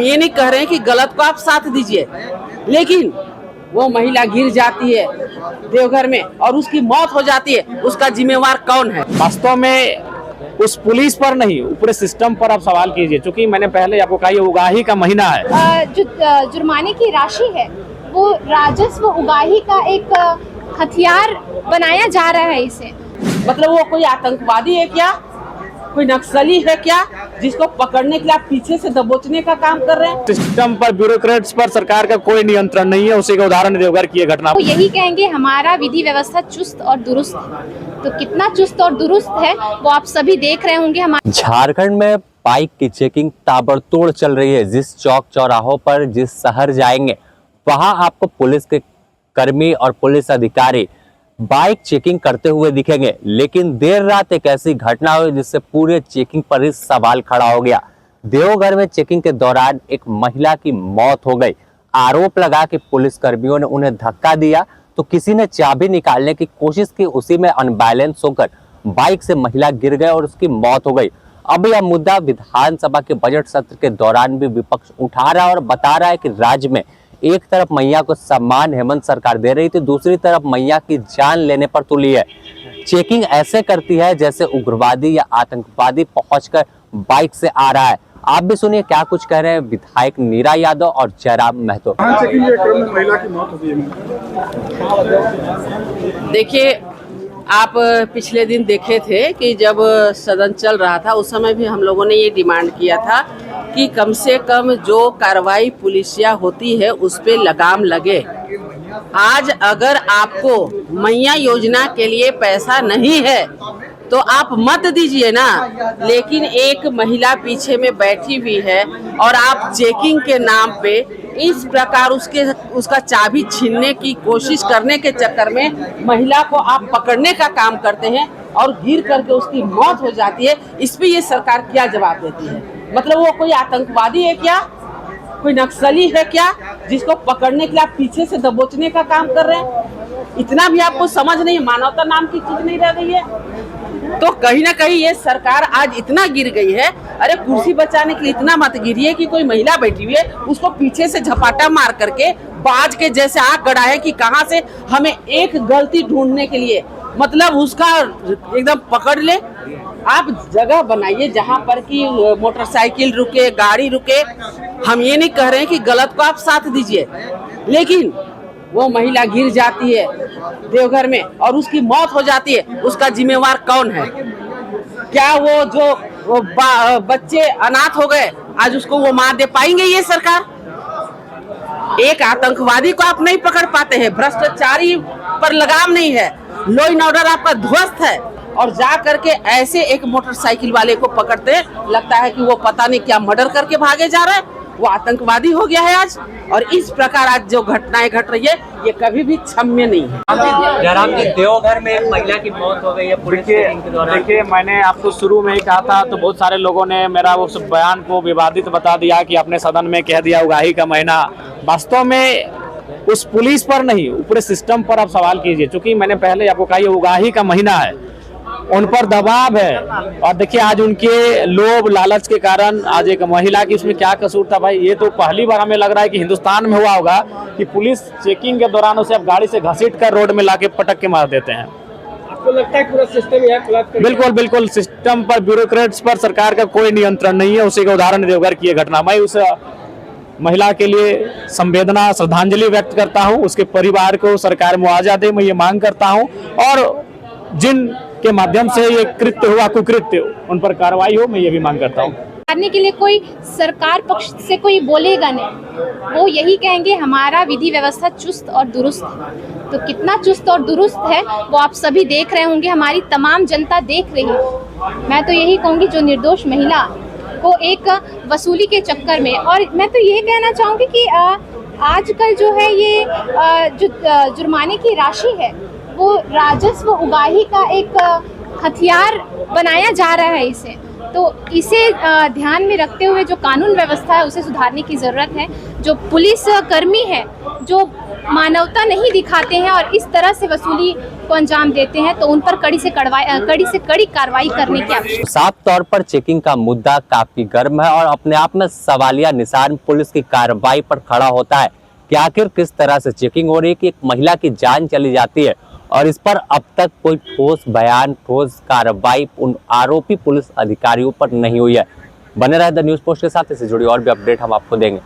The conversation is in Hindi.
हम ये नहीं कह रहे हैं कि गलत को आप साथ दीजिए, लेकिन वो महिला गिर जाती है देवघर में और उसकी मौत हो जाती है, उसका जिम्मेवार कौन है? वास्तव में उस पुलिस पर नहीं, पूरे सिस्टम पर आप सवाल कीजिए, क्योंकि मैंने पहले आपको कहा ये उगाही का महीना है। जो जुर्माने की राशि है वो राजस्व उगाही का एक हथियार बनाया जा रहा है इसे। मतलब वो कोई आतंकवादी है क्या, कोई नक्सली है क्या, जिसको पकड़ने के लिए आप पीछे से दबोचने का काम कर रहे हैं? सिस्टम पर, ब्यूरोक्रेट्स पर सरकार का कोई नियंत्रण नहीं है। उसी का उदाहरण देवघर की घटना। तो यही कहेंगे हमारा विधि व्यवस्था चुस्त और दुरुस्त है। तो कितना चुस्त और दुरुस्त है वो आप सभी देख रहे होंगे। हमारे झारखंड में बाइक की चेकिंग ताबड़तोड़ चल रही है। जिस चौक चौराहों पर, जिस शहर जाएंगे, वहां आपको पुलिस के कर्मी और पुलिस अधिकारी बाइक चेकिंग करते हुए दिखेंगे। लेकिन देर रात एक ऐसी घटना हुई जिससे पूरे चेकिंग पर ही सवाल खड़ा हो गया। देवघर में चेकिंग के दौरान एक महिला की मौत हो गई। आरोप लगा कि पुलिस कर्मियों ने उन्हें धक्का दिया तो किसी ने चाबी निकालने की कोशिश की, उसी में अनबैलेंस होकर बाइक से महिला गिर गई और उसकी मौत हो गई। अब यह मुद्दा विधानसभा के बजट सत्र के दौरान भी विपक्ष उठा रहा है और बता रहा है कि राज्य में एक तरफ मैया को सम्मान हेमंत सरकार दे रही थी, दूसरी तरफ मैया की जान लेने पर तुली है। चेकिंग ऐसे करती है जैसे उग्रवादी या आतंकवादी पहुंचकर बाइक से आ रहा है। आप भी सुनिए क्या कुछ कह रहे हैं विधायक नीरा यादव और जयराम महतो। देखिए, आप पिछले दिन देखे थे कि जब सदन चल रहा था उस समय भी हम लोगों ने ये डिमांड किया था कि कम से कम जो कार्रवाई पुलिसिया होती है उस पे लगाम लगे। आज अगर आपको मैया योजना के लिए पैसा नहीं है तो आप मत दीजिए ना, लेकिन एक महिला पीछे में बैठी हुई है और आप चेकिंग के नाम पे इस प्रकार उसका चाबी छीनने की कोशिश करने के चक्कर में महिला को आप पकड़ने का काम करते हैं और गिर करके उसकी मौत हो जाती है। इस पे ये सरकार क्या जवाब देती है? मतलब वो कोई आतंकवादी है क्या, कोई नक्सली है क्या, जिसको पकड़ने के लिए आप पीछे से दबोचने का काम कर रहे हैं? इतना भी आपको समझ नहीं, मानवता नाम की चीज नहीं रह गई है। तो कहीं ना कहीं ये सरकार आज इतना गिर गई है। अरे कुर्सी बचाने के लिए इतना मत गिरिए कि कोई महिला बैठी हुई है उसको पीछे से झपाटा मार करके बाज के जैसे आग गड़ाए कि कहां से हमें एक गलती ढूंढने के लिए, मतलब उसका एकदम पकड़ ले। आप जगह बनाइए जहां पर कि मोटरसाइकिल रुके, गाड़ी रुके। हम ये नहीं कह रहे हैं कि गलत को आप साथ दीजिए, लेकिन वो महिला गिर जाती है देवघर में और उसकी मौत हो जाती है, उसका जिम्मेवार कौन है? क्या वो बच्चे अनाथ हो गए, आज उसको वो मार दे पाएंगे ये सरकार? एक आतंकवादी को आप नहीं पकड़ पाते हैं, भ्रष्टाचारी पर लगाम नहीं है, लॉ एंड ऑर्डर आपका ध्वस्त है, और जा करके ऐसे एक मोटरसाइकिल वाले को पकड़ते हैं, लगता है कि वो पता नहीं क्या मर्डर करके भागे जा रहा है, वो आतंकवादी हो गया है आज। और इस प्रकार आज जो घटनाएं घट रही है ये कभी भी क्षम्य नहीं है। जयराम जी, देवघर में एक महिला की मौत हो गई है पुलिस चेकिंग के दौरान। देखिए, मैंने आपको शुरू में ही कहा था, तो बहुत सारे लोगों ने मेरा उस बयान को विवादित बता दिया कि अपने सदन में कह दिया उगाही का महीना। वास्तव में उस पुलिस पर नहीं, पूरे सिस्टम पर आप सवाल कीजिए, क्योंकि मैंने पहले आपको कहा ये उगाही का महीना है, उन पर दबाव है। और देखिए, आज उनके लोभ लालच के कारण आज एक महिला की, उसमें क्या कसूर था भाई? ये तो पहली बार हमें लग रहा है कि हिंदुस्तान में हुआ होगा कि पुलिस चेकिंग के दौरान उसे आप गाड़ी से घसीट कर रोड में लाके पटक के मार देते हैं। आपको लगता है पूरा सिस्टम है? बिल्कुल बिल्कुल, सिस्टम पर, ब्यूरोक्रेट्स पर सरकार का कोई नियंत्रण नहीं है। उसी का उदाहरण देवघर की घटना। मैं उस महिला के लिए संवेदना, श्रद्धांजलि व्यक्त करता हूँ। उसके परिवार को सरकार मुआवजा दे, मैं ये मांग करता हूँ, और जिन के माध्यम से ये कृत्य हुआ, कुकृत्य, उन पर कार्रवाई हो, मैं ये भी मांग करता हूँ। करने के लिए कोई सरकार पक्ष से कोई बोलेगा नहीं, वो यही कहेंगे हमारा विधि व्यवस्था चुस्त और दुरुस्त है। तो कितना चुस्त और दुरुस्त है वो आप सभी देख रहे होंगे, हमारी तमाम जनता देख रही है। मैं तो यही कहूँगी, जो निर्दोष महिला को एक वसूली के चक्कर में, और मैं तो ये कहना चाहूँगी कि आजकल जो है ये जो जुर्माने की राशि है वो राजस्व उगाही का एक हथियार बनाया जा रहा है इसे। तो इसे ध्यान में रखते हुए जो कानून व्यवस्था है उसे सुधारने की ज़रूरत है। जो पुलिस कर्मी है, जो मानवता नहीं दिखाते हैं और इस तरह से वसूली को अंजाम देते हैं तो उन पर कड़ी से कड़ी कार्रवाई करने की आवश्यकता। साफ तौर पर चेकिंग का मुद्दा काफी गर्म है और अपने आप में सवालिया निशान पुलिस की कार्रवाई पर खड़ा होता है कि आखिर किस तरह से चेकिंग हो रही है कि एक महिला की जान चली जाती है और इस पर अब तक कोई ठोस बयान, ठोस कार्रवाई उन आरोपी पुलिस अधिकारियों पर नहीं हुई है। बने रहे द न्यूज़ पोस्ट के साथ, इससे जुड़ी और भी अपडेट हम आपको देंगे।